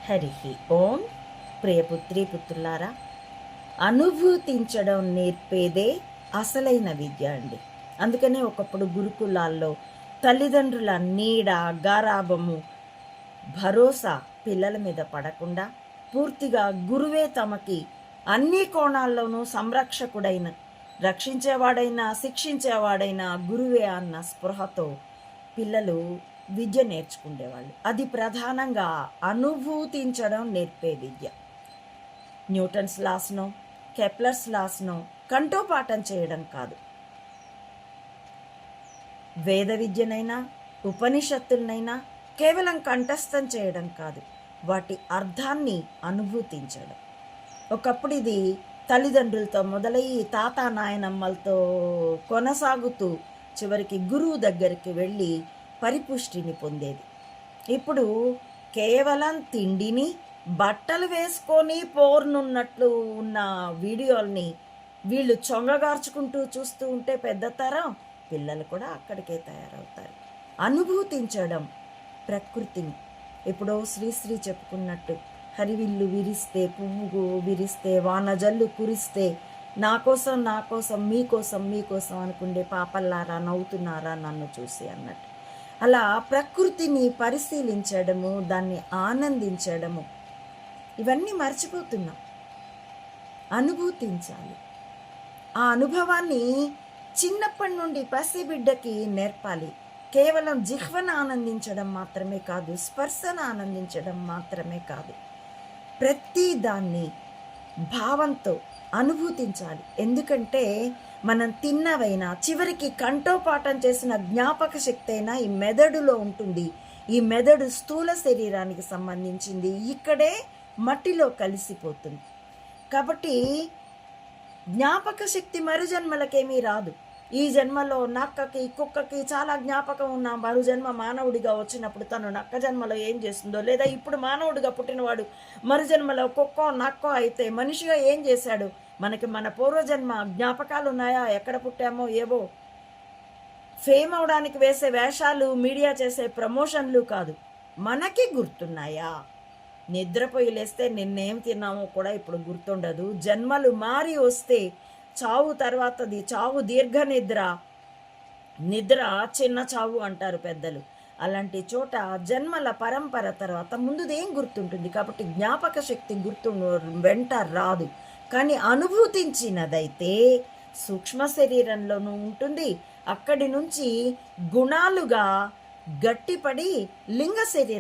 హరి ఓం. ప్రియపుత్రి పుత్రులారా, అనుభూతించడం నేర్పేదే అసలైన విద్య అండి. అందుకనే ఒకప్పుడు గురుకులాల్లో తల్లిదండ్రుల నీడ, గారాబము, భరోసా పిల్లల మీద పడకుండా పూర్తిగా గురువే తమకి అన్ని కోణాల్లోనూ సంరక్షకుడైన, రక్షించేవాడైనా శిక్షించేవాడైనా గురువే అన్న స్పృహతో పిల్లలు విద్య నేర్చుకునేవాళ్ళు. అది ప్రధానంగా అనుభూతించడం నేర్పే విద్య. న్యూటన్స్ లాస్నో, కెప్లర్స్ లాస్నో కంఠోపాఠం చేయడం కాదు. వేద విద్యనైనా ఉపనిషత్తులనైనా కేవలం కంఠస్థం చేయడం కాదు, వాటి అర్థాన్ని అనుభూతించడం. ఒకప్పుడు ఇది తల్లిదండ్రులతో మొదలయ్యి తాత నాయనమ్మలతో కొనసాగుతూ చివరికి గురువు దగ్గరికి వెళ్ళి పరిపుష్టిని పొందేది. ఇప్పుడు కేవలం తిండిని, బట్టలు వేసుకొని పోర్నున్నట్లు ఉన్న వీడియోల్ని వీళ్ళు చొంగగార్చుకుంటూ చూస్తూ ఉంటే పెద్ద తరం పిల్లలు కూడా అక్కడికే తయారవుతారు. అనుభూతించడం ప్రకృతిని. ఎప్పుడో శ్రీశ్రీ చెప్పుకున్నట్టు, హరివిల్లు విరిస్తే, పువ్వు విరిస్తే, వానజల్లు కురిస్తే, నా కోసం నా కోసం మీకోసం మీకోసం అనుకుండే పాపల్లారా నవ్వుతున్నారా నన్ను చూసి అన్నట్టు. అలా ప్రకృతిని పరిశీలించడము, దాన్ని ఆనందించడము, ఇవన్నీ మర్చిపోతున్నాం. అనుభూతించాలి. ఆ అనుభవాన్ని చిన్నప్పటి నుండి పసిబిడ్డకి నేర్పాలి. కేవలం జిహ్వను ఆనందించడం మాత్రమే కాదు, స్పర్శను ఆనందించడం మాత్రమే కాదు, ప్రతి దాన్ని భావంతో అనుభూతించాలి. ఎందుకంటే మనం తిన్నవైనా చివరికి కంఠోపాఠం చేసిన జ్ఞాపక శక్తి అయినా ఈ మెదడులో ఉంటుంది. ఈ మెదడు స్థూల శరీరానికి సంబంధించింది, ఇక్కడే మట్టిలో కలిసిపోతుంది. కాబట్టి జ్ఞాపక శక్తి మరు జన్మలకేమీ రాదు. ఈ జన్మలో నక్కకి, కుక్కకి చాలా జ్ఞాపకం ఉన్న మరు జన్మ మానవుడిగా వచ్చినప్పుడు తను నక్క జన్మలో ఏం చేస్తుందో, లేదా ఇప్పుడు మానవుడిగా పుట్టినవాడు మరు జన్మలో కుక్కో నక్కో అయితే మనిషిగా ఏం చేశాడు, మనకి మన పూర్వజన్మ జ్ఞాపకాలు ఉన్నాయా? ఎక్కడ పుట్టామో ఏవో ఫేమ్ అవడానికి వేసే వేషాలు, మీడియా చేసే ప్రమోషన్లు కాదు, మనకి గుర్తున్నాయా? నిద్రపోయి లేస్తే నిన్నేం తిన్నామో కూడా ఇప్పుడు గుర్తుండదు. జన్మలు మారి వస్తే చావు తర్వాతది చావు దీర్ఘ నిద్ర, నిద్ర చిన్న చావు అంటారు పెద్దలు. అలాంటి చోట జన్మల పరంపర తర్వాత ముందుదేం గుర్తుంటుంది? కాబట్టి జ్ఞాపక శక్తి వెంట రాదు. కానీ అనుభూతించినదైతే సూక్ష్మ శరీరంలోనూ ఉంటుంది. అక్కడి నుంచి గుణాలుగా గట్టిపడి లింగ శరీరం